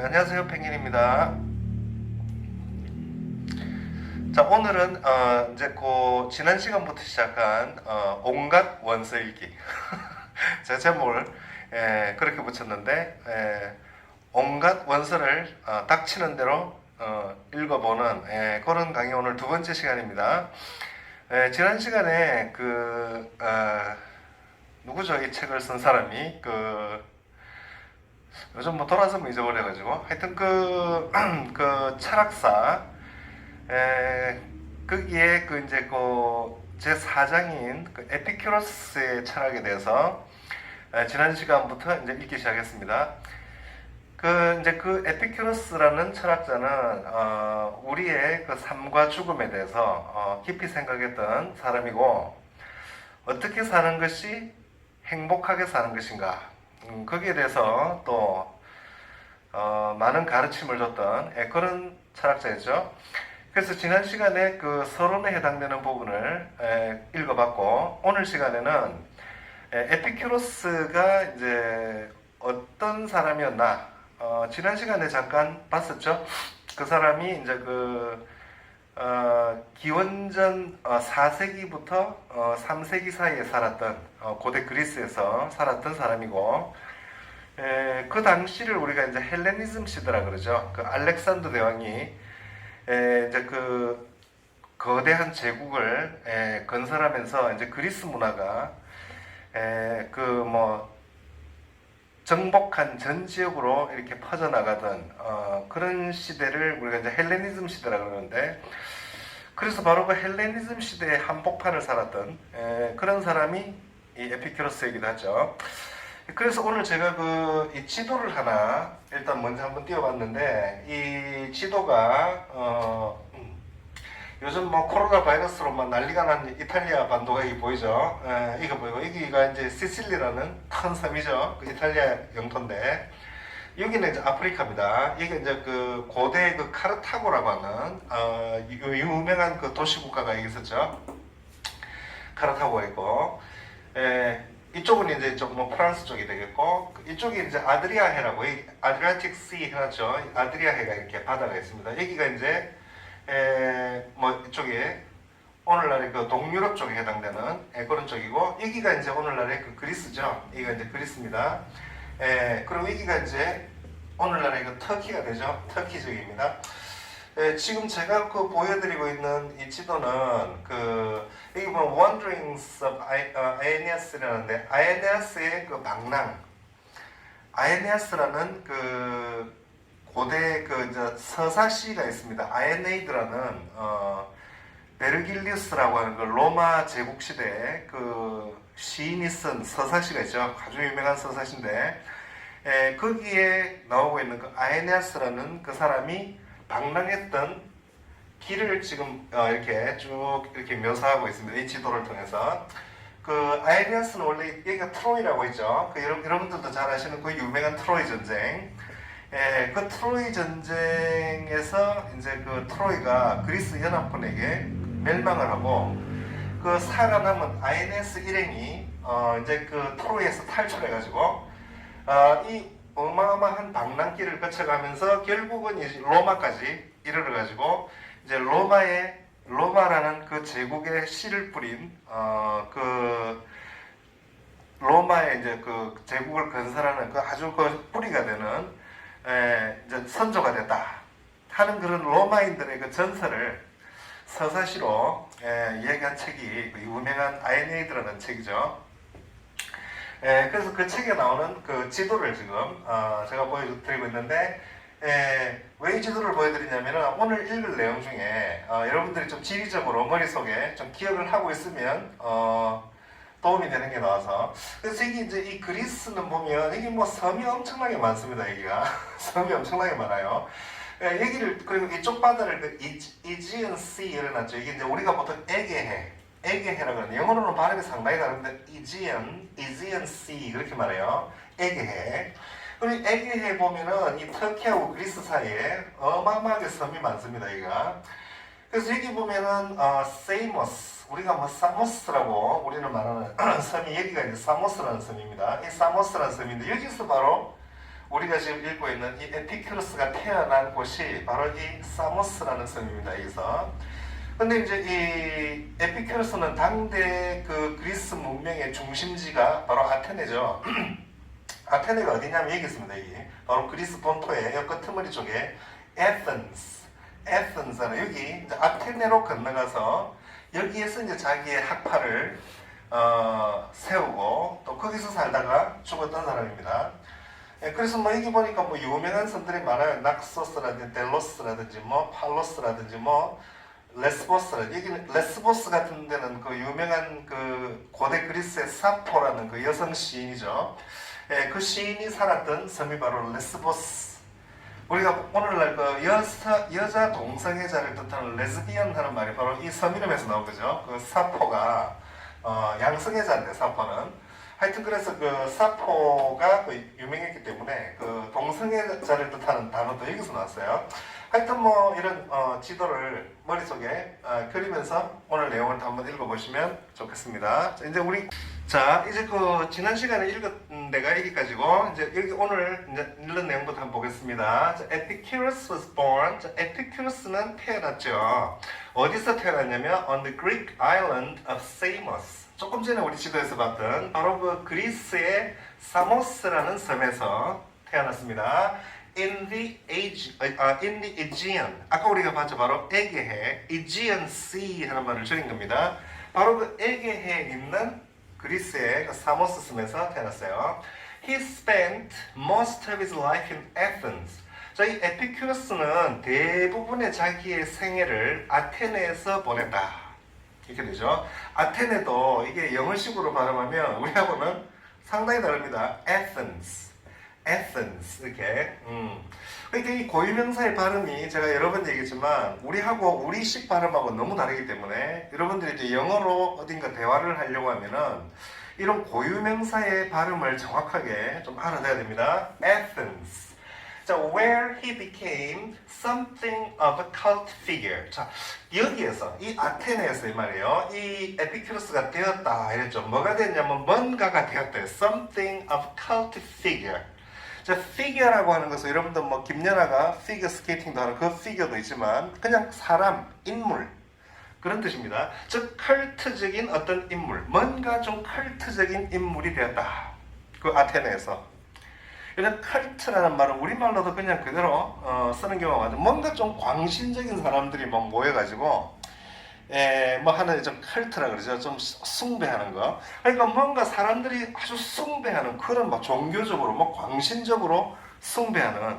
네, 안녕하세요. 펭귄입니다. 자, 오늘은 이제 지난 시간부터 시작한 온갖 원서 읽기. 제 제목을 그렇게 붙였는데 온갖 원서를 닥치는 대로 읽어보는 그런 강의 오늘 두 번째 시간입니다. 지난 시간에 누구죠? 이 책을 쓴 사람이 요즘 뭐 돌아서 뭐 잊어버려가지고 하여튼 그 철학사 거기에 이제 제 4장인 에피큐로스의 철학에 대해서 지난 시간부터 이제 읽기 시작했습니다. 이제 에피큐로스라는 철학자는 우리의 삶과 죽음에 대해서 깊이 생각했던 사람이고, 어떻게 사는 것이 행복하게 사는 것인가, 거기에 대해서 또 많은 가르침을 줬던 그런 철학자였죠. 그래서 지난 시간에 서론에 해당되는 부분을 읽어봤고, 오늘 시간에는 에피큐로스가 이제 어떤 사람이었나, 지난 시간에 잠깐 봤었죠. 그 사람이 이제 기원전 4세기부터 3세기 사이에 살았던 고대 그리스에서 살았던 사람이고, 그 당시를 우리가 이제 헬레니즘 시대라 그러죠. 알렉산더 대왕이 이제 거대한 제국을 건설하면서 이제 그리스 문화가 정복한 전 지역으로 이렇게 퍼져나가던 그런 시대를 우리가 이제 헬레니즘 시대라 그러는데, 그래서 바로 그 헬레니즘 시대의 한복판을 살았던 그런 사람이 이 에피큐로스이기도 하죠. 그래서 오늘 제가 이 지도를 하나 일단 먼저 한번 띄워봤는데, 이 지도가 요즘 뭐 코로나 바이러스로 막 난리가 난 이탈리아 반도가 여기 보이죠? 이거 보이고, 여기가 이제 시칠리라는 큰 섬이죠. 이탈리아 영토인데, 여기는 이제 아프리카입니다. 이게 이제 고대 카르타고라고 하는 유명한 도시 국가가 여기 있었죠. 카르타고가 있고, 이쪽은 이제 좀 프랑스 쪽이 되겠고, 이쪽이 이제 아드리아해라고, 아드리아틱 씨 해놨죠. 아드리아해가 이렇게 바다가 있습니다. 여기가 이제 이쪽에 오늘날의 동유럽 쪽에 해당되는 그런 쪽이고, 여기가 이제 오늘날의 그리스죠. 여기가 이제 그리스입니다. 그리고 여기가 이제 오늘날의 터키가 되죠. 터키 쪽입니다. 지금 제가 보여드리고 있는 이 지도는 여기 보면 Wanderings of Aeneas라는데, 아에네아스의 방랑, 아에네아스라는 고대 이제 서사시가 있습니다. 아에네이드라는 베르길리우스라고 하는 로마 제국 시대에 시인이 쓴 서사시가 있죠. 아주 유명한 서사시인데, 거기에 나오고 있는 아에네아스라는 사람이 방랑했던 길을 지금 이렇게 쭉 이렇게 묘사하고 있습니다. 이 지도를 통해서. 아에네아스는 원래 여기가 트로이라고 있죠. 여러분들도 잘 아시는 유명한 트로이 전쟁. 트로이 전쟁에서 이제 트로이가 그리스 연합군에게 멸망을 하고, 살아남은 아에네아스 일행이 이제 트로이에서 탈출해가지고 이 어마어마한 방랑길을 거쳐가면서 결국은 이제 로마까지 이르러가지고, 이제 로마라는 제국의 씨를 뿌린 로마의 이제 제국을 건설하는 아주 뿌리가 되는 이제 선조가 됐다 하는 그런 로마인들의 전설을 서사시로 이야기한 책이 유명한 아에네이드라는 책이죠. 그래서 그 책에 나오는 지도를 지금 제가 보여드리고 있는데, 왜 이 지도를 보여드리냐면, 오늘 읽을 내용 중에 여러분들이 좀 지리적으로 머릿속에 좀 기억을 하고 있으면 도움이 되는 게 나와서. 그래서 여기 이제 이 그리스는 보면 여기 뭐 섬이 엄청나게 많습니다. 여기가 섬이 엄청나게 많아요. 그리고 이쪽 바다를 이지언 씨를 놨죠. 이게 이제 우리가 보통 에게해라고 하는, 영어로는 발음이 상당히 다른데 이지언 씨 그렇게 말해요. 에게해. 그리고 에게해 보면은 이 터키하고 그리스 사이에 어마어마하게 섬이 많습니다. 여기가. 그래서 여기 보면은 세이모스, 우리가 뭐 사모스라고 우리는 말하는 섬이, 여기가 이제 사모스라는 섬입니다. 이 사모스라는 섬인데, 여기서 바로 우리가 지금 읽고 있는 이 에피큐로스가 태어난 곳이 바로 이 사모스라는 섬입니다. 여기서. 근데 이제 이 에피큐로스는 당대 그 그리스 문명의 중심지가 바로 아테네죠. 아테네가 어디냐면 여기 있습니다. 여기 바로 그리스 본토의 끄트머리 쪽에 에센스는 여기 이제 아테네로 건너가서 여기에서 이제 자기의 학파를 세우고 또 거기서 살다가 죽었던 사람입니다. 예, 그래서 뭐 여기 보니까 뭐 유명한 섬들이 많아요. 낙소스라든지 델로스라든지 뭐 팔로스라든지 뭐 레스보스라든지 여기는 레스보스 같은 데는 그 유명한 그 고대 그리스의 사포라는 그 여성 시인이죠. 예, 그 시인이 살았던 섬이 바로 레스보스. 우리가 오늘날 그 여자 동성애자를 뜻하는 레즈비언 하는 말이 바로 이 섬 이름에서 나온 거죠. 그 사포가 양성애자인데 사포는 하여튼 그래서 그 사포가 그 유명했기 때문에 그 동성애자를 뜻하는 단어도 여기서 나왔어요. 하여튼 뭐 이런 지도를 머릿속에 그리면서 오늘 내용을 한번 읽어보시면 좋겠습니다. 자, 이제 그 지난 시간에 읽은 데가 여기까지고 이제 여기 오늘 이제 읽는 내용부터 한번 보겠습니다. 자, Epicurus was born. 자, Epicurus는 태어났죠. 어디서 태어났냐면 on the Greek island of Samos. 조금 전에 우리 지도에서 봤던 바로 그 그리스의 사모스라는 섬에서 태어났습니다. in the Aegean. 아까 우리가 봤죠. 바로 에게해, Aegean Sea 하는 말을 적인 겁니다. 바로 그 에게해에 있는 그리스의 그 사모스 섬에서 태어났어요. He spent most of his life in Athens. 자, 이 에피큐러스는 대부분의 자기의 생애를 아테네에서 보냈다. 이렇게 되죠. 아테네도 이게 영어식으로 발음하면 우리하고는 상당히 다릅니다. Athens 이렇게. 그러니까 이 고유명사의 발음이 제가 여러 번 얘기했지만 우리하고 우리식 발음하고 너무 다르기 때문에 여러분들이 이제 영어로 어딘가 대화를 하려고 하면은 이런 고유명사의 발음을 정확하게 좀 알아둬야 됩니다. Athens. 자, where he became something of a cult figure. 자, 여기에서 이 아테네에서 이 말이에요. 이 에피큐로스가 되었다 이랬죠. 뭐가 됐냐면 뭔가가 되었대요. Something of cult figure. 자, figure라고 하는 것은 여러분들 뭐 김연아가 피겨 스케이팅도 하는 그 figure도 있지만 그냥 사람, 인물 그런 뜻입니다. 즉 컬트적인 어떤 인물, 뭔가 좀 컬트적인 인물이 되었다. 그 아테네에서. 이런 컬트라는 말은 우리말로도 그냥 그대로 쓰는 경우가 많아요. 뭔가 좀 광신적인 사람들이 막 모여가지고 뭐 하는 좀 컬트라 그러죠. 좀 숭배하는 거. 그러니까 뭔가 사람들이 아주 숭배하는 그런 뭐 종교적으로 뭐 광신적으로 숭배하는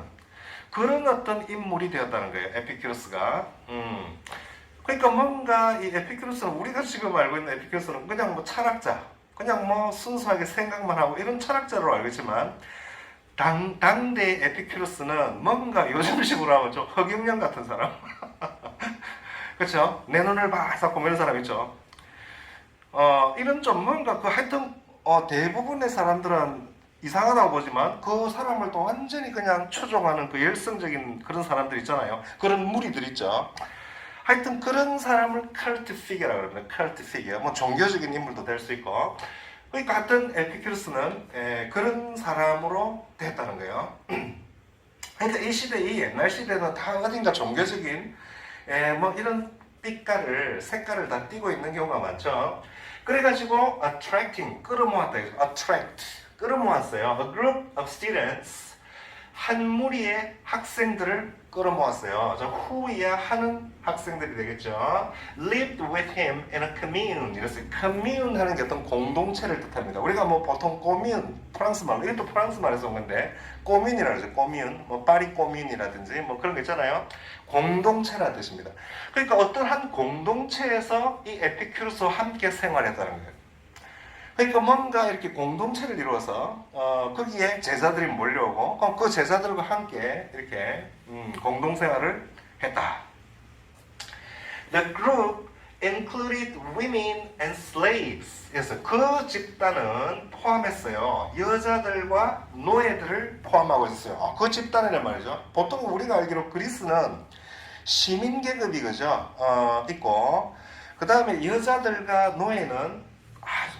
그런 어떤 인물이 되었다는 거예요. 에피큐로스가. 그러니까 뭔가 이 에피큐로스는 우리가 지금 알고 있는 에피큐로스는 그냥 뭐 철학자, 그냥 뭐 순수하게 생각만 하고 이런 철학자로 알고 있지만 당대 에피큐로스는 뭔가 요즘식으로 하면 좀 허경영 같은 사람. 그렇죠? 내 눈을 바싹 보면 사람 있죠. 이런 좀 뭔가 그 하여튼 대부분의 사람들은 이상하다고 보지만 그 사람을 또 완전히 그냥 추종하는 그 열성적인 그런 사람들 있잖아요. 그런 무리들 있죠. 하여튼 그런 사람을 컬트 피겨라고 합니다. 컬트 피겨. 뭐 종교적인 인물도 될 수 있고. 그러니까 하여튼 에피큐로스는 그런 사람으로 됐다는 거예요. 그러니까 이 시대, 이 옛날 시대는 다 어딘가 종교적인 뭐 이런 색깔을 다 띠고 있는 경우가 많죠. 그래가지고 attracting, 끌어모았다. attract, 끌어모았어요. A group of students, 한 무리의 학생들을 끌어모았어요. 후이야 하는 학생들이 되겠죠. lived with him in a commune. 이랬어요. commune 하는 게 어떤 공동체를 뜻합니다. 우리가 뭐 보통 commune, 프랑스 말로, 이것도 프랑스 말에서 온 건데, commune이라고 하죠. commune, 뭐 파리 commune이라든지 뭐 그런 거 있잖아요. 공동체라는 뜻입니다. 그러니까 어떤 한 공동체에서 이 에피큐로스와 함께 생활했다는 거예요. 그러니까 뭔가 이렇게 공동체를 이루어서 거기에 제자들이 몰려오고 그럼 그 제자들과 함께 이렇게 공동생활을 했다. The group included women and slaves. 그래서 그 집단은 포함했어요. 여자들과 노예들을 포함하고 있었어요. 그 집단이란 말이죠. 보통 우리가 알기로 그리스는 시민 계급이 그죠? 있고 그 다음에 여자들과 노예는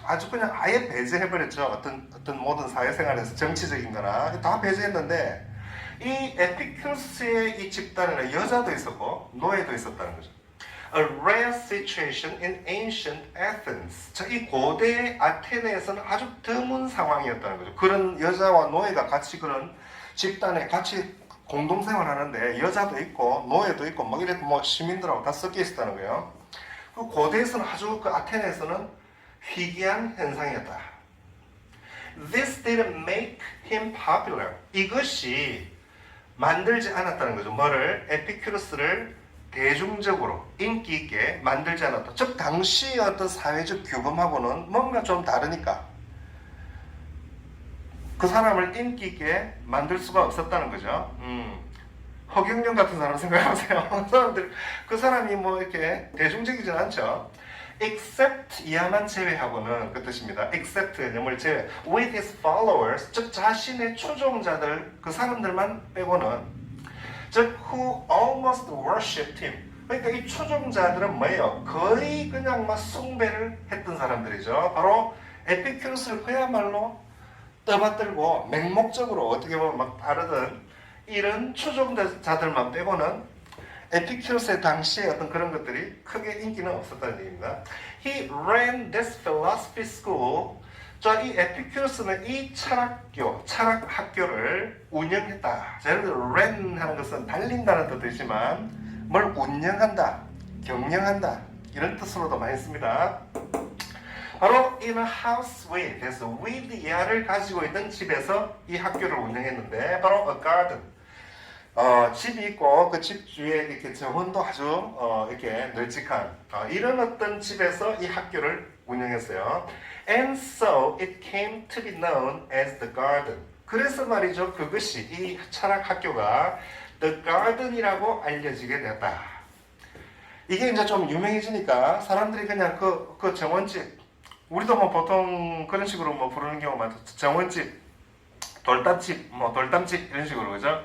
아주 그냥 아예 배제해버렸죠. 어떤 모든 사회생활에서 정치적인 거나 다 배제했는데 이 에피큐러스의 이 집단에는 여자도 있었고 노예도 있었다는 거죠. A rare situation in ancient Athens. 자, 이 고대 아테네에서는 아주 드문 상황이었다는 거죠. 그런 여자와 노예가 같이 그런 집단에 같이 공동생활하는데 여자도 있고 노예도 있고 막 이렇게 뭐 시민들하고 다 섞여 있었다는 거예요. 그 고대에서는 아주 그 아테네에서는 희귀한 현상이었다. This didn't make him popular. 이것이 만들지 않았다는 거죠. 뭐를? 에피큐러스를 대중적으로 인기 있게 만들지 않았다. 즉 당시의 어떤 사회적 규범하고는 뭔가 좀 다르니까 그 사람을 인기 있게 만들 수가 없었다는 거죠. 허경영 같은 사람 생각해보세요. 그 사람이 뭐 이렇게 대중적이진 않죠. except 이하만 제외하고는 그 뜻입니다. except 개념을 제외. with his followers, 즉 자신의 초종자들 그 사람들만 빼고는, 즉 who almost worshipped him. 그러니까 이 초종자들은 뭐예요? 거의 그냥 막 숭배를 했던 사람들이죠. 바로 에피큐러스를 그야말로 떠받들고 맹목적으로 어떻게 보면 막 다르던 이런 초종자들만 빼고는 에피큐러스의 당시에 어떤 그런 것들이 크게 인기는 없었다는 얘기입니다. He ran this philosophy school. 자, 이 에피큐러스는 이 철학학교를 운영했다. 자, 예를 들어 ran 하는 것은 달린다는 뜻이지만 뭘 운영한다, 경영한다 이런 뜻으로도 많이 씁니다. 바로 in a house with, 그래서 with 이하를 가지고 있는 집에서 이 학교를 운영했는데 바로 a garden. 집이 있고 그 집 주위에 이렇게 정원도 아주 이렇게 널찍한 이런 어떤 집에서 이 학교를 운영했어요. And so it came to be known as the garden. 그래서 말이죠, 그것이 이 철학 학교가 the garden이라고 알려지게 되었다. 이게 이제 좀 유명해지니까 사람들이 그냥 그 정원집, 우리도 뭐 보통 그런 식으로 뭐 부르는 경우가 많죠. 정원집, 돌담집, 뭐 돌담집 이런 식으로, 그죠?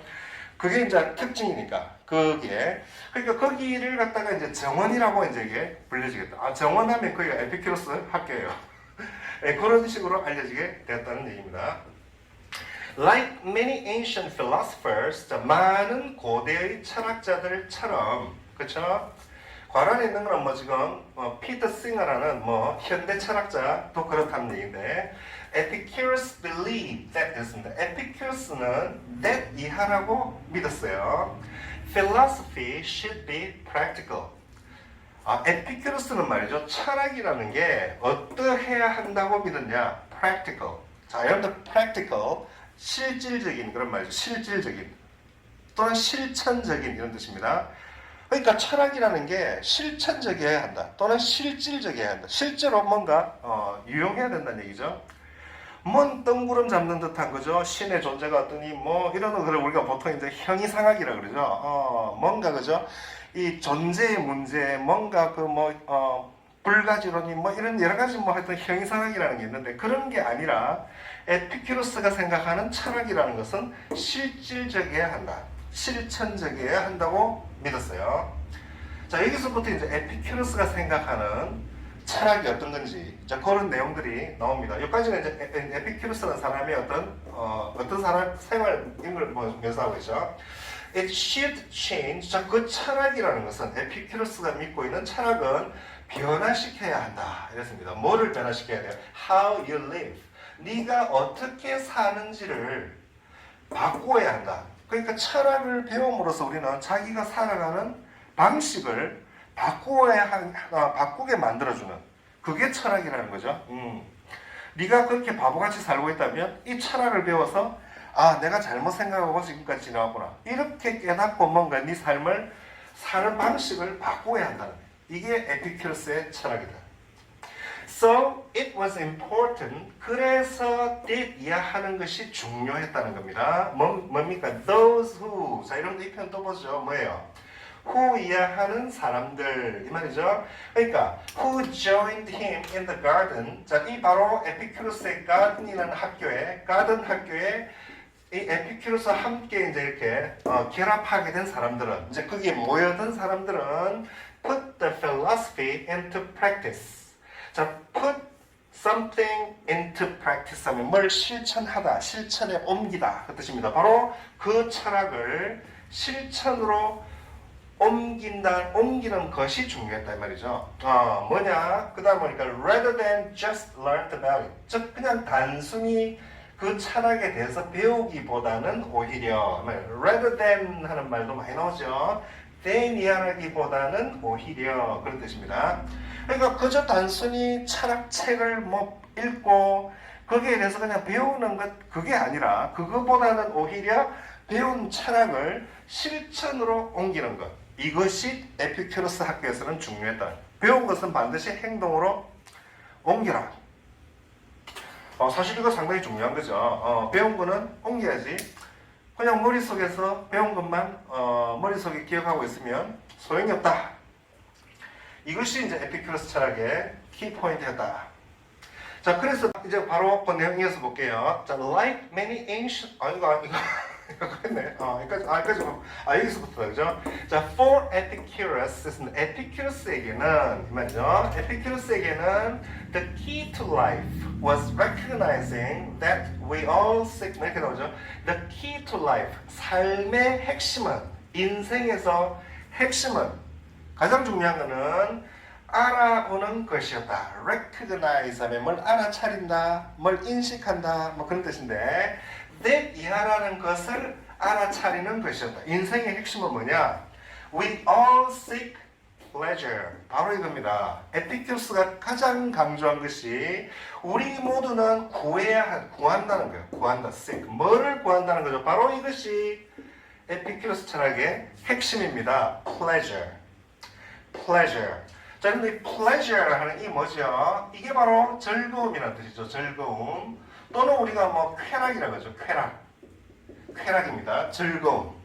그게 이제 특징이니까 거기에, 그러니까 거기를 갖다가 이제 정원이라고 이제 이게 불려지겠다. 정원하면 거기가 에피큐러스 학교예요. 네, 그런 식으로 알려지게 되었다는 얘기입니다. Like many ancient philosophers, 많은 고대의 철학자들처럼, 그렇죠? 관련에 있는 건 뭐 지금 피터 싱어라는 뭐 현대 철학자도 그렇다는 얘기인데, Epicurus believed that 됐습니다. Epicurus는 that 이하라고 믿었어요. Philosophy should be practical. 에피큐러스는 말이죠, 철학이라는 게 어떠해야 한다고 믿었냐? practical. 자, 여러분들 practical, 실질적인 그런 말이죠. 실질적인 또는 실천적인 이런 뜻입니다. 그러니까 철학이라는 게 실천적이어야 한다 또는 실질적이어야 한다. 실제로 뭔가 유용해야 된다는 얘기죠. 뭔 뜬구름 잡는 듯한 거죠. 신의 존재가 어떠니 뭐 이런 거 우리가 보통 이제 형이상학이라 그러죠. 뭔가 그죠. 이 존재의 문제, 뭔가 불가지론이 뭐 이런 여러 가지 뭐 하여튼 형이상학이라는 게 있는데 그런 게 아니라 에피큐러스가 생각하는 철학이라는 것은 실질적이어야 한다. 실천적이어야 한다고 믿었어요. 자, 여기서부터 이제 에피큐러스가 생각하는 철학이 어떤 건지, 자, 그런 내용들이 나옵니다. 여기까지는 이제 에피큐러스라는 사람의 어떤 사람 생활인 걸 묘사하고 있죠. It should change. 자, 그 철학이라는 것은 에피큐러스가 믿고 있는 철학은 변화시켜야 한다. 이랬습니다. 뭐를 변화시켜야 돼요? How you live. 네가 어떻게 사는지를 바꾸어야 한다. 그러니까 철학을 배움으로써 우리는 자기가 살아가는 방식을 바꾸게 만들어주는, 그게 철학이라는 거죠. 네가 그렇게 바보같이 살고 있다면 이 철학을 배워서 내가 잘못 생각하고 지금까지 지나왔구나, 이렇게 깨닫고 뭔가 네 삶을 사는 방식을 바꾸어야 한다는 거예요. 이게 에피큐러스의 철학이다. So it was important. 그래서 did 이하하는 것이 중요했다는 겁니다. 뭡니까? Those who. 자, 여러분들 이 편 또 보죠. 뭐예요? who 이하하는 사람들 이 말이죠. 그러니까 who joined him in the garden. 자, 이 바로 에피큐러스의 garden이라는 학교에, garden 학교에 이 에피큐러스와 함께 이제 이렇게 결합하게 된 사람들은, 이제 거기에 모여든 사람들은 put the philosophy into practice. 자, put something into practice 하면 뭘 실천하다, 실천에 옮기다 그 뜻입니다. 바로 그 철학을 실천으로 옮기는 것이 중요했다 이 말이죠. 뭐냐? 그 다음 보니까 rather than just learned about it. 즉 그냥 단순히 그 철학에 대해서 배우기보다는 오히려 rather than 하는 말도 많이 나오죠. than 이하기보다는 오히려 그런 뜻입니다. 그러니까 그저 단순히 철학책을 뭐 읽고 거기에 대해서 그냥 배우는 것 그게 아니라 그거보다는 오히려 배운 철학을 실천으로 옮기는 것. 이것이 에피큐러스 학교에서는 중요했다. 배운 것은 반드시 행동으로 옮겨라. 사실 이거 상당히 중요한 거죠. 배운 거는 옮겨야지. 그냥 머릿속에서 배운 것만 머릿속에 기억하고 있으면 소용이 없다. 이것이 이제 에피큐러스 철학의 키포인트였다. 자, 그래서 이제 바로 그 내용 이어서 볼게요. 자, like many ancient 이거 그랬네. 여기서부터 그죠? 자, for Epicurus, 에피큐러스에게는 말이죠. 에피큐러스에게는 the key to life was recognizing that we all seek 이렇게 나오죠. The key to life, 삶의 핵심은 인생에서 핵심은 가장 중요한 것은 알아보는 것이었다. recognize 하면 뭘 알아차린다, 뭘 인식한다, 뭐 그런 뜻인데 that 이하라는 것을 알아차리는 것이었다. 인생의 핵심은 뭐냐? We all seek pleasure. 바로 이겁니다. 에피큐러스가 가장 강조한 것이 우리 모두는 구한다는 거예요. 구한다, seek. 뭐를 구한다는 거죠? 바로 이것이 에피큐러스 철학의 핵심입니다. pleasure. 자, 근데 pleasure 하는 이 뭐죠? 이게 바로 즐거움이라는 뜻이죠. 즐거움. 또는 우리가 뭐 쾌락이라고 하죠. 쾌락입니다. 즐거움.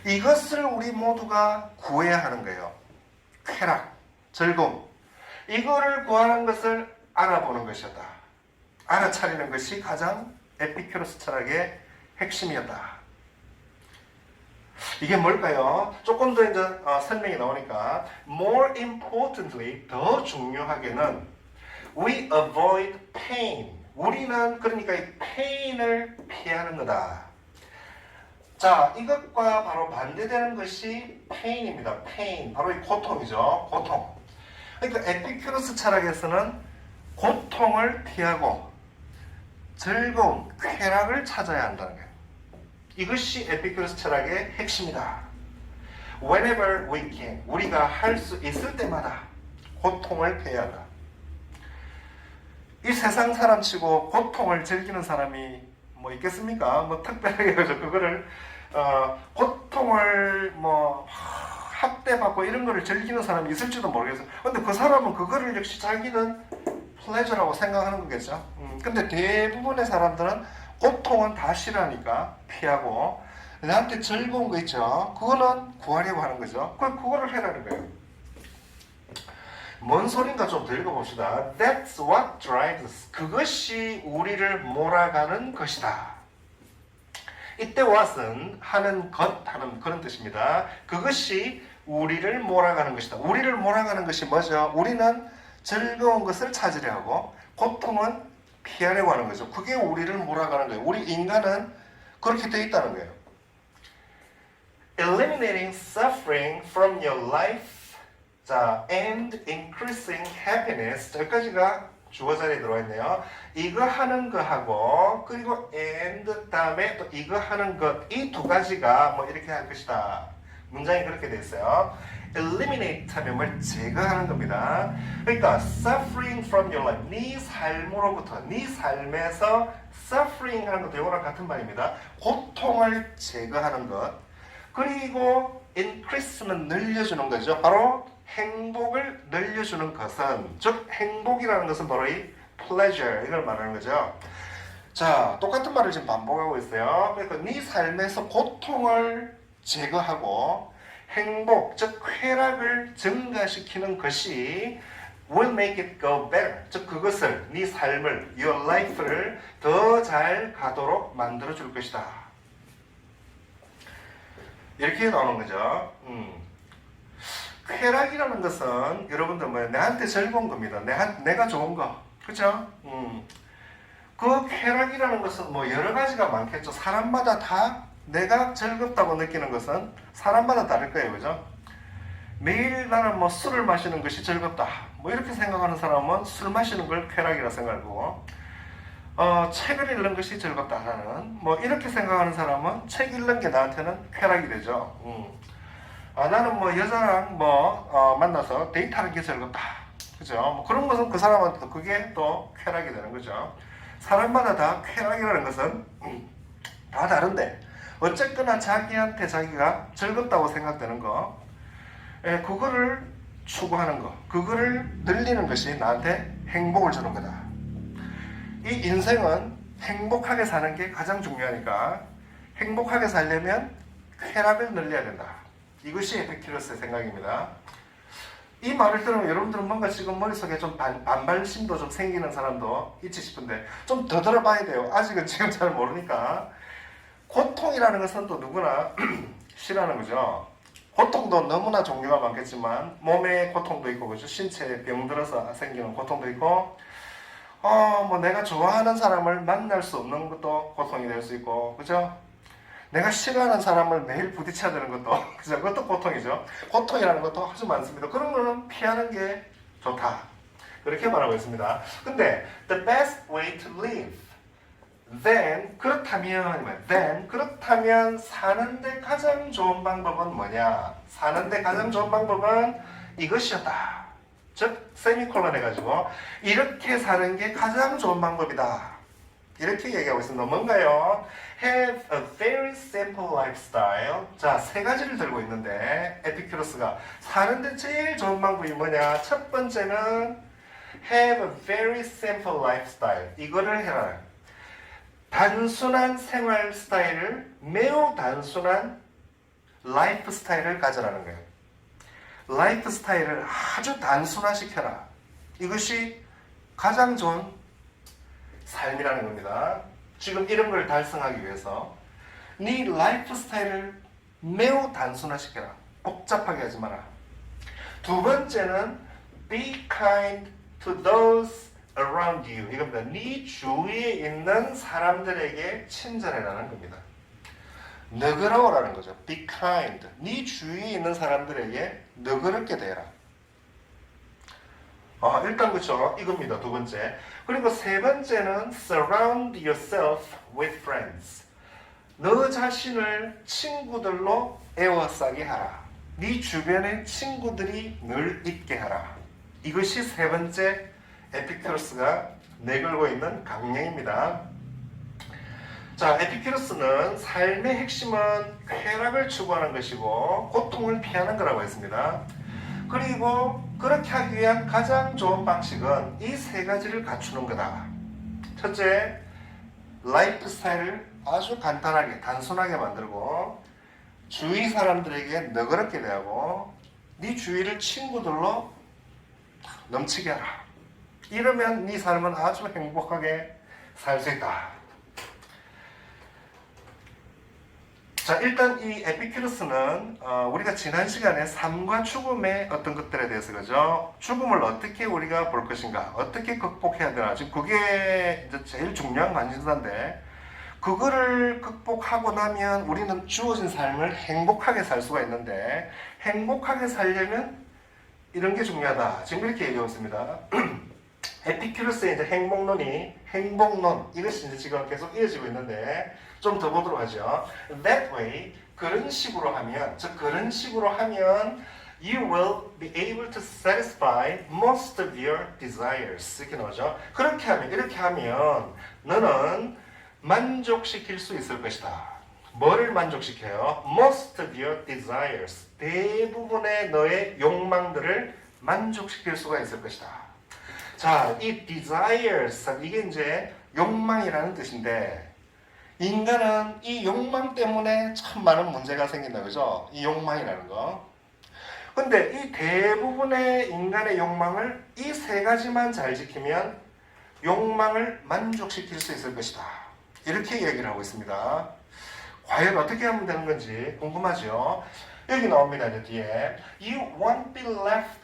이것을 우리 모두가 구해야 하는 거예요. 쾌락, 즐거움. 이거를 구하는 것을 알아보는 것이었다. 알아차리는 것이 가장 에피큐러스 철학의 핵심이었다. 이게 뭘까요? 조금 더 이제 설명이 나오니까 more importantly, 더 중요하게는 we avoid pain. 우리는 그러니까 이 pain을 피하는 거다. 자, 이것과 바로 반대되는 것이 pain입니다. pain, 바로 이 고통이죠. 고통. 그러니까 에피큐러스 철학에서는 고통을 피하고 즐거움, 쾌락을 찾아야 한다는 거예요. 이것이 에피큐러스 철학의 핵심이다. Whenever we can, 우리가 할 수 있을 때마다 고통을 피해야 한다. 이 세상 사람치고 고통을 즐기는 사람이 뭐 있겠습니까? 뭐 특별하게 그거를 고통을 뭐 학대받고 이런 거를 즐기는 사람이 있을지도 모르겠어요. 근데 그 사람은 그거를 역시 자기는 플레저라고 생각하는 거겠죠. 근데 대부분의 사람들은 고통은 다 싫어하니까 피하고 나한테 즐거운 거 있죠. 그거는 구하려고 하는 거죠. 그거를 해라는 거예요. 뭔 소린가 좀 더 읽어봅시다. That's what drives us. 그것이 우리를 몰아가는 것이다. 이때 what은 하는 것 하는 그런 뜻입니다. 그것이 우리를 몰아가는 것이다. 우리를 몰아가는 것이 뭐죠? 우리는 즐거운 것을 찾으려 하고 고통은 피하려고 하는 거죠. 그게 우리를 몰아가는 거예요. 우리 인간은 그렇게 되어 있다는 거예요. Eliminating suffering from your life. 자, and increasing happiness. 여기까지가 주어 자리에 들어와 있네요. 이거 하는 거 하고 그리고 and 다음에 또 이거 하는 것 이 두 가지가 뭐 이렇게 할 것이다. 문장이 그렇게 돼 있어요. eliminate 하면 뭘 제거하는 겁니다. 그러니까 suffering from your life. 네 삶으로부터 네 삶에서 suffering 하는 것도 이거랑 같은 말입니다. 고통을 제거하는 것. 그리고 increase는 늘려주는 거죠. 바로 행복을 늘려주는 것은, 즉 행복이라는 것은 바로 이 pleasure 이걸 말하는 거죠. 자, 똑같은 말을 지금 반복하고 있어요. 그러니까 네 삶에서 고통을 제거하고 행복, 즉 쾌락을 증가시키는 것이 will make it go better. 즉 그것을 네 삶을, your life를 더 잘 가도록 만들어 줄 것이다. 이렇게 나오는 거죠. 쾌락이라는 것은 여러분들 뭐예요? 내한테 즐거운 겁니다. 내가 좋은 거. 그죠? 그 쾌락이라는 것은 뭐 여러 가지가 많겠죠. 사람마다 다 내가 즐겁다고 느끼는 것은 사람마다 다를 거예요. 그죠? 매일 나는 뭐 술을 마시는 것이 즐겁다. 뭐 이렇게 생각하는 사람은 술 마시는 걸 쾌락이라 생각하고, 책을 읽는 것이 즐겁다. 나는 뭐 이렇게 생각하는 사람은 책 읽는 게 나한테는 쾌락이 되죠. 나는 뭐 여자랑 만나서 데이트하는 게 즐겁다. 그죠? 뭐 그런 것은 그 사람한테 그게 또 쾌락이 되는 거죠. 사람마다 다 쾌락이라는 것은 다 다른데 어쨌거나 자기한테 자기가 즐겁다고 생각되는 거, 그거를 추구하는 거, 그거를 늘리는 것이 나한테 행복을 주는 거다. 이 인생은 행복하게 사는 게 가장 중요하니까 행복하게 살려면 쾌락을 늘려야 된다. 이것이 에피큐러스의 생각입니다. 이 말을 들으면 여러분들은 뭔가 지금 머릿속에 좀 반발심도 좀 생기는 사람도 있지 싶은데 좀 더 들어봐야 돼요. 아직은 지금 잘 모르니까. 고통이라는 것은 또 누구나 싫어하는 거죠. 고통도 너무나 종류가 많겠지만 몸의 고통도 있고, 그죠? 신체에 병들어서 생기는 고통도 있고, 뭐 내가 좋아하는 사람을 만날 수 없는 것도 고통이 될 수 있고, 그죠? 내가 싫어하는 사람을 매일 부딪혀야 되는 것도, 그죠? 그것도 고통이죠. 고통이라는 것도 아주 많습니다. 그런 거는 피하는 게 좋다. 그렇게 말하고 있습니다. 근데 the best way to live, 그렇다면 사는데 가장 좋은 방법은 뭐냐? 사는데 가장 좋은 방법은 이것이었다. 즉 세미콜론 해가지고 이렇게 사는 게 가장 좋은 방법이다. 이렇게 얘기하고 있습니다. 뭔가요? Have a very simple lifestyle. 자, 세 가지를 들고 있는데 에피큐러스가 사는데 제일 좋은 방법이 뭐냐? 첫 번째는 have a very simple lifestyle. 이거를 해라. 단순한 생활 스타일을, 매우 단순한 라이프 스타일을 가져라는 거예요. 라이프 스타일을 아주 단순화시켜라. 이것이 가장 좋은 삶이라는 겁니다. 지금 이런 걸 달성하기 위해서 네 라이프 스타일을 매우 단순화시켜라. 복잡하게 하지 마라. 두 번째는 be kind to those around you. 이겁니다. 네 주위에 있는 사람들에게 친절해라는 겁니다. 너그러워라는 거죠. Be kind. 네 주위에 있는 사람들에게 너그럽게 대해라. 일단 그렇죠. 이겁니다. 두 번째. 그리고 세 번째는 surround yourself with friends. 너 자신을 친구들로 에워싸게 하라. 네 주변에 친구들이 늘 있게 하라. 이것이 세 번째 에피큐러스가 내걸고 있는 강령입니다. 자, 에피큐러스는 삶의 핵심은 쾌락을 추구하는 것이고 고통을 피하는 거라고 했습니다. 그리고 그렇게 하기 위한 가장 좋은 방식은 이 세 가지를 갖추는 거다. 첫째, 라이프 스타일을 아주 간단하게, 단순하게 만들고 주위 사람들에게 너그럽게 대하고 네 주위를 친구들로 넘치게 하라. 이러면 네 삶은 아주 행복하게 살 수 있다. 자, 일단 이 에피큐러스는 우리가 지난 시간에 삶과 죽음의 어떤 것들에 대해서, 그죠? 죽음을 어떻게 우리가 볼 것인가, 어떻게 극복해야 되나, 지금 그게 이제 제일 중요한 관심사인데, 그거를 극복하고 나면 우리는 주어진 삶을 행복하게 살 수가 있는데, 행복하게 살려면 이런 게 중요하다. 지금 이렇게 얘기하고 있습니다. 에피큐러스의 이제 행복론, 이것이 이제 지금 계속 이어지고 있는데, 좀 더 보도록 하죠. That way, 그런 식으로 하면, you will be able to satisfy most of your desires. 이렇게 나오죠. 이렇게 하면, 너는 만족시킬 수 있을 것이다. 뭐를 만족시켜요? Most of your desires. 대부분의 너의 욕망들을 만족시킬 수가 있을 것이다. 자, 이 desires, 이게 이제 욕망이라는 뜻인데, 인간은 이 욕망 때문에 참 많은 문제가 생긴다, 그죠? 이 욕망이라는 거. 근데 이 대부분의 인간의 욕망을 이 세 가지만 잘 지키면 욕망을 만족시킬 수 있을 것이다. 이렇게 얘기를 하고 있습니다. 과연 어떻게 하면 되는 건지 궁금하죠? 여기 나옵니다, 이제 뒤에. You won't be left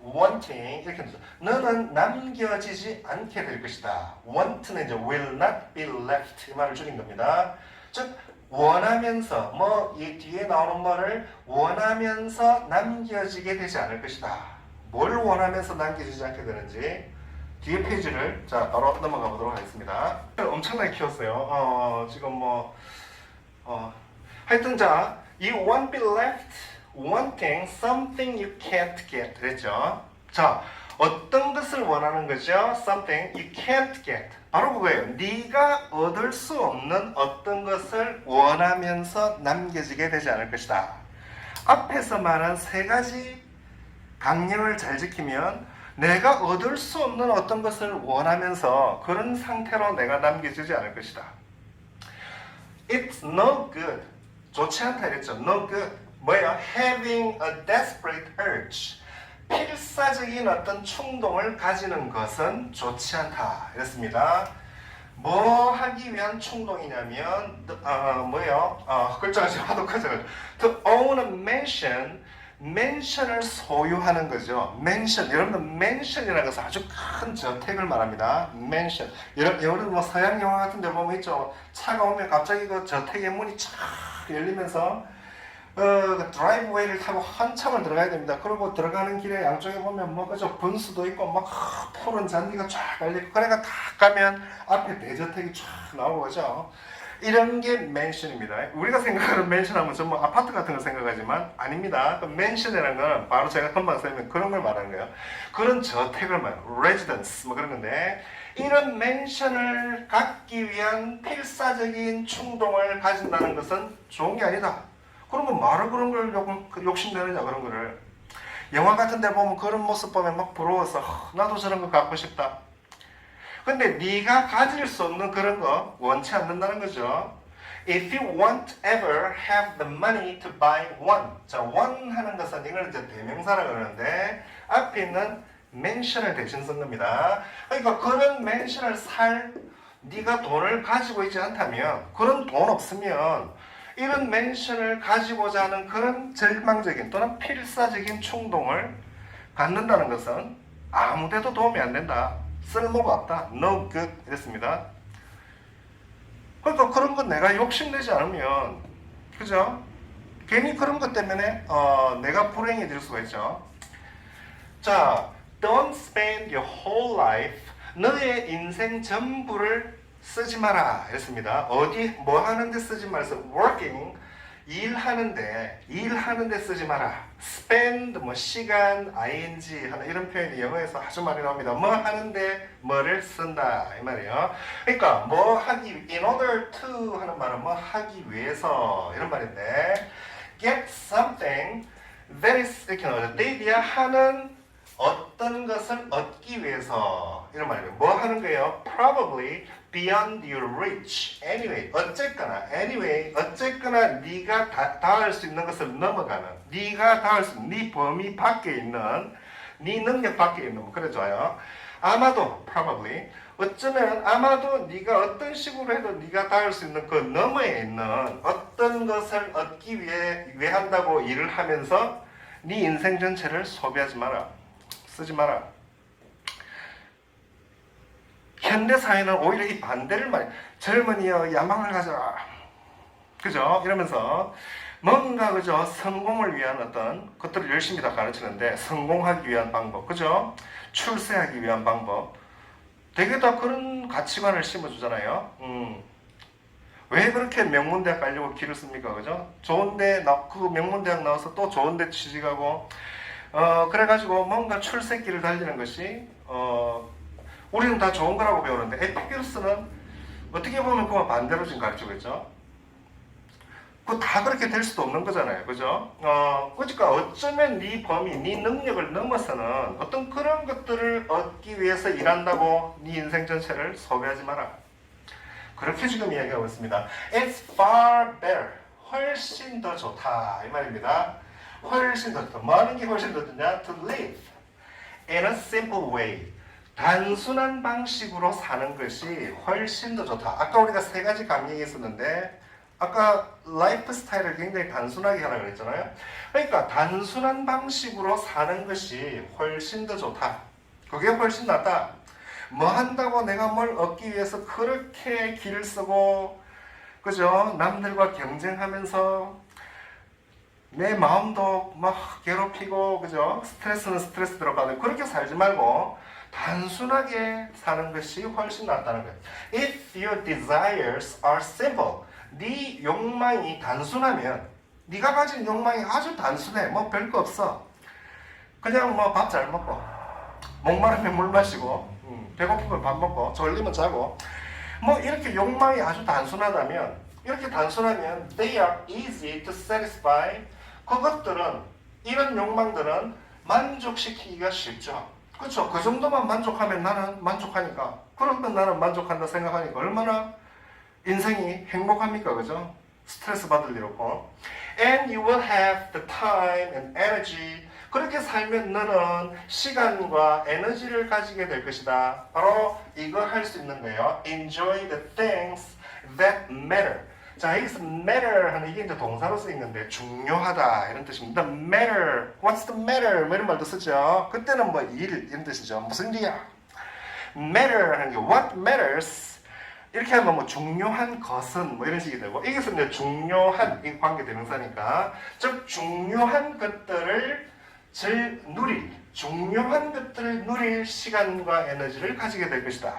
wanting 이렇게 되죠. 너는 남겨지지 않게 될 것이다. want는 이제 will not be left 이 말을 줄인 겁니다. 즉 원하면서 뭐 이 뒤에 나오는 말을 원하면서 남겨지게 되지 않을 것이다. 뭘 원하면서 남겨지지 않게 되는지 뒤에 페이지를 자 바로 넘어가 보도록 하겠습니다. 엄청나게 키웠어요. 지금 하여튼 자 you won't be left wanting something you can't get 그랬죠. 자 어떤 것을 원하는 거죠? something you can't get 바로 그거예요. 네가 얻을 수 없는 어떤 것을 원하면서 남겨지게 되지 않을 것이다. 앞에서 말한 세 가지 강령을 잘 지키면 내가 얻을 수 없는 어떤 것을 원하면서 그런 상태로 내가 남겨지지 않을 것이다. It's no good. 좋지 않다 이랬죠. No good. 뭐예요? Having a desperate urge. 필사적인 어떤 충동을 가지는 것은 좋지 않다. 이랬습니다. 뭐 하기 위한 충동이냐면 뭐예요? 글자가 지금 하도 커져요. To own a mansion. 맨션을 소유하는 거죠. 맨션. 여러분들 맨션이라는 것은 아주 큰 저택을 말합니다. 맨션. 여러분 뭐 서양 영화 같은 데 보면 있죠. 차가 오면 갑자기 그 저택의 문이 쫙 열리면서 그 드라이브웨이를 타고 한참을 들어가야 됩니다. 그리고 들어가는 길에 양쪽에 보면 뭐 그죠 분수도 있고 막 푸른 잔디가 쫙 깔리고 그러니까 다 가면 앞에 대저택이 쫙 나오고 그죠. 이런 게 맨션입니다. 우리가 생각하는 맨션하면 전부 아파트 같은 걸 생각하지만 아닙니다. 그 맨션이라는 건 바로 제가 금방 설명 그런 걸 말하는 거예요. 그런 저택을 말해요. 레지던스 뭐 그런 건데 이런 맨션을 갖기 위한 필사적인 충동을 가진다는 것은 좋은 게 아니다. 그러면 말을 그런 걸 욕심내느냐 그런 거를. 영화 같은 데 보면 그런 모습 보면 막 부러워서 나도 저런 거 갖고 싶다. 근데 네가 가질 수 없는 그런 거 원치 않는다는 거죠. If you won't ever have the money to buy one. 자, one 하는 것은 이걸 이제 대명사라고 그러는데 앞에 있는 맨션을 대신 쓴 겁니다. 그러니까 그런 맨션을 살 네가 돈을 가지고 있지 않다면 그런 돈 없으면 이런 맨션을 가지고자 하는 그런 절망적인 또는 필사적인 충동을 갖는다는 것은 아무데도 도움이 안 된다. 쓸모가 없다. No good. 이랬습니다. 그러니까 그런 건 내가 욕심내지 않으면 그죠? 괜히 그런 것 때문에 내가 불행해질 수가 있죠. 자, don't spend your whole life 너의 인생 전부를 쓰지 마라 이랬습니다. 어디 뭐 하는데 쓰지 말아서 working 일하는데 쓰지 마라. spend 뭐 시간 ing 하는 이런 표현이 영어에서 아주 많이 나옵니다. 뭐 하는데 뭐를 쓴다 이 말이에요. 그러니까 뭐 하기 in order to 하는 말은 뭐 하기 위해서 이런 말인데 get something that is 이렇게 나오죠. they 하는 어떤 것을 얻기 위해서 이런 말이에요. 뭐 하는 거예요? Probably beyond your reach. Anyway, 어쨌거나 네가 닿을 수 있는 것을 넘어가는, 네가 닿을 수 있는 네 범위 밖에 있는, 네 능력 밖에 있는 그래 좋아요. 아마도 probably 어쩌면 아마도 네가 어떤 식으로 해도 네가 닿을 수 있는 그 너머에 있는 어떤 것을 얻기 위해 한다고 일을 하면서 네 인생 전체를 소비하지 마라. 쓰지 마라. 현대 사회는 오히려 이 반대를 말해. 젊은이여 야망을 가져라. 그죠? 이러면서 뭔가 그죠? 성공을 위한 어떤 것들을 열심히 다 가르치는데 성공하기 위한 방법, 그죠? 출세하기 위한 방법. 되게 다 그런 가치관을 심어주잖아요. 왜 그렇게 명문대학 가려고 길을 씁니까? 그죠? 좋은데 그 명문대학 나와서 또 좋은데 취직하고 그래가지고 뭔가 출세길을 달리는 것이 우리는 다 좋은 거라고 배우는데 에피큐로스는 어떻게 보면 그와 반대로 지금 가르치고 있죠. 그거 다 그렇게 될 수도 없는 거잖아요. 그죠? 그러니까 어쩌면 네 범위, 네 능력을 넘어서는 어떤 그런 것들을 얻기 위해서 일한다고 네 인생 전체를 소비하지 마라. 그렇게 지금 이야기하고 있습니다. It's far better. 훨씬 더 좋다. 이 말입니다. 훨씬 더 좋다. 뭐 하는 게 훨씬 더 좋냐? To live in a simple way. 단순한 방식으로 사는 것이 훨씬 더 좋다. 아까 우리가 세 가지 강령이 있었는데 아까 라이프 스타일을 굉장히 단순하게 하라 그랬잖아요. 그러니까 단순한 방식으로 사는 것이 훨씬 더 좋다. 그게 훨씬 낫다. 뭐 한다고 내가 뭘 얻기 위해서 그렇게 길을 쓰고, 그죠? 남들과 경쟁하면서 내 마음도 막 괴롭히고, 그죠? 스트레스는 스트레스 들어가고, 그렇게 살지 말고 단순하게 사는 것이 훨씬 낫다는 거예요. If your desires are simple, 네 욕망이 단순하면, 네가 가진 욕망이 아주 단순해. 뭐 별거 없어. 그냥 뭐 밥 잘 먹고, 목마르면 물 마시고, 배고프면 밥 먹고, 졸리면 자고, 뭐 이렇게 욕망이 아주 단순하다면, 이렇게 단순하면 they are easy to satisfy. 그것들은, 이런 욕망들은 만족시키기가 쉽죠. 그렇죠. 그 정도만 만족하면 나는 만족하니까, 그러면 나는 만족한다 생각하니까 얼마나 인생이 행복합니까? 그죠? 스트레스 받을 일 없고. And you will have the time and energy. 그렇게 살면 너는 시간과 에너지를 가지게 될 것이다. 바로 이거 할 수 있는 거예요. Enjoy the things that matter. 자, 여기서 matter 하는 이게 이제 동사로 쓰이는데 중요하다 이런 뜻입니다. matter, what's the matter? 뭐 이런 말도 쓰죠. 그때는 뭐 일 이런 뜻이죠. 무슨 일이야? matter 하는 게 what matters. 이렇게 하면 뭐 중요한 것은 뭐 이런 식이 되고, 이것은 이제 중요한 이 관계 대명사니까, 즉 중요한 것들을 중요한 것들을 누릴 시간과 에너지를 가지게 될 것이다.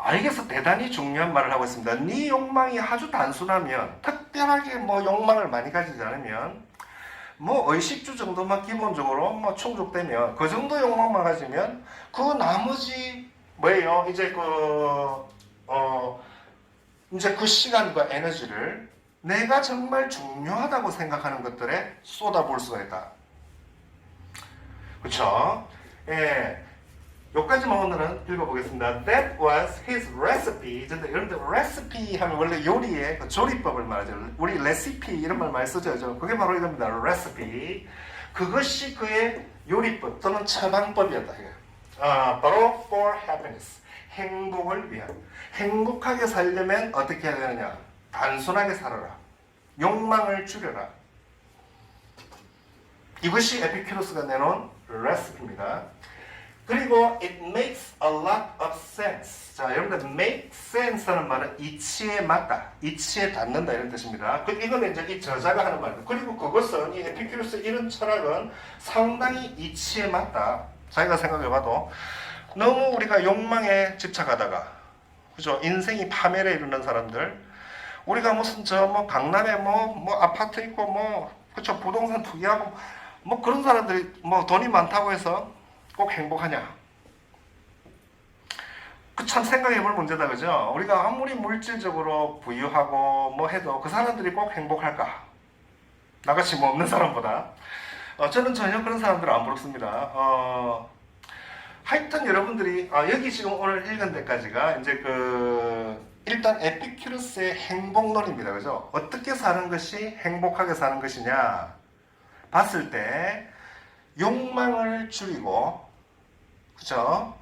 여기서 대단히 중요한 말을 하고 있습니다. 네 욕망이 아주 단순하면, 특별하게 뭐 욕망을 많이 가지지 않으면, 뭐 의식주 정도만 기본적으로 뭐 충족되면, 그 정도 욕망만 가지면 그 나머지 뭐예요? 이제 그 시간과 에너지를 내가 정말 중요하다고 생각하는 것들에 쏟아볼 수가 있다. 그렇죠? 예. 여기까지만 오늘은 읽어보겠습니다. That was his recipe. 여러분들 recipe 하면 원래 요리의 그 조리법을 말하죠. 우리 recipe 이런 말 많이 쓰죠. 그게 바로 이겁니다. recipe. 그것이 그의 요리법 또는 처방법이었다. 바로 for happiness. 행복을 위한. 행복하게 살려면 어떻게 해야 되느냐? 단순하게 살아라. 욕망을 줄여라. 이것이 에피큐로스가 내놓은 레시피입니다. 그리고 it makes a lot of sense. 자, 여러분들 make sense라는 말은 이치에 맞다, 이치에 닿는다 이런 뜻입니다. 이거는 이제 이 저자가 하는 말이고, 그리고 그것은 이 에피큐로스 이런 철학은 상당히 이치에 맞다. 자기가 생각해봐도 너무 우리가 욕망에 집착하다가, 그죠? 인생이 파멸에 이르는 사람들, 우리가 무슨 뭐 강남에 뭐 아파트 있고 그쵸? 부동산 투기하고 뭐 그런 사람들이 뭐 돈이 많다고 해서 꼭 행복하냐? 그 참 생각해볼 문제다, 그죠? 우리가 아무리 물질적으로 부유하고 뭐 해도 그 사람들이 꼭 행복할까? 나같이 뭐 없는 사람보다. 저는 전혀 그런 사람들은 안 부럽습니다. 하여튼 여러분들이 여기 지금 오늘 읽은 데까지가 이제 일단 에피큐로스의 행복론입니다, 그죠? 어떻게 사는 것이 행복하게 사는 것이냐 봤을 때 욕망을 줄이고, 그죠?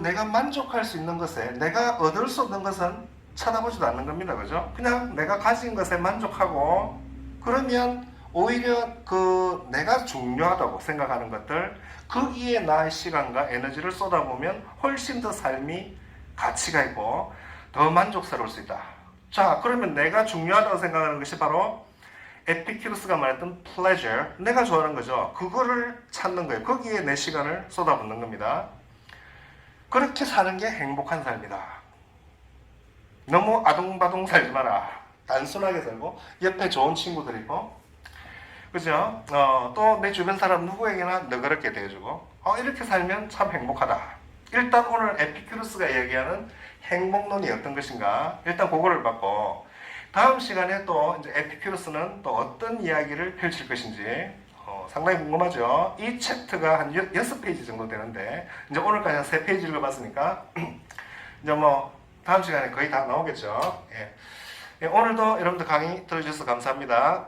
내가 만족할 수 있는 것에, 내가 얻을 수 없는 것은 쳐다보지도 않는 겁니다, 그죠? 그냥 내가 가진 것에 만족하고, 그러면 오히려 내가 중요하다고 생각하는 것들, 거기에 나의 시간과 에너지를 쏟아보면 훨씬 더 삶이 가치가 있고 더 만족스러울 수 있다. 자, 그러면 내가 중요하다고 생각하는 것이 바로 에피큐로스가 말했던 pleasure, 내가 좋아하는 거죠. 그거를 찾는 거예요. 거기에 내 시간을 쏟아붓는 겁니다. 그렇게 사는 게 행복한 삶이다. 너무 아둥바둥 살지 마라. 단순하게 살고 옆에 좋은 친구들 있고, 그죠? 또 내 주변 사람 누구에게나 너그럽게 대해주고, 이렇게 살면 참 행복하다. 일단 오늘 에피큐로스가 얘기하는 행복론이 어떤 것인가, 일단 그거를 받고, 다음 시간에 또 이제 에피큐로스는 또 어떤 이야기를 펼칠 것인지 상당히 궁금하죠. 이 챕터가 한 6페이지 정도 되는데, 이제 오늘까지 한 3페이지 읽어봤으니까 이제 뭐 다음 시간에 거의 다 나오겠죠. 예. 오늘도 여러분들 강의 들어주셔서 감사합니다.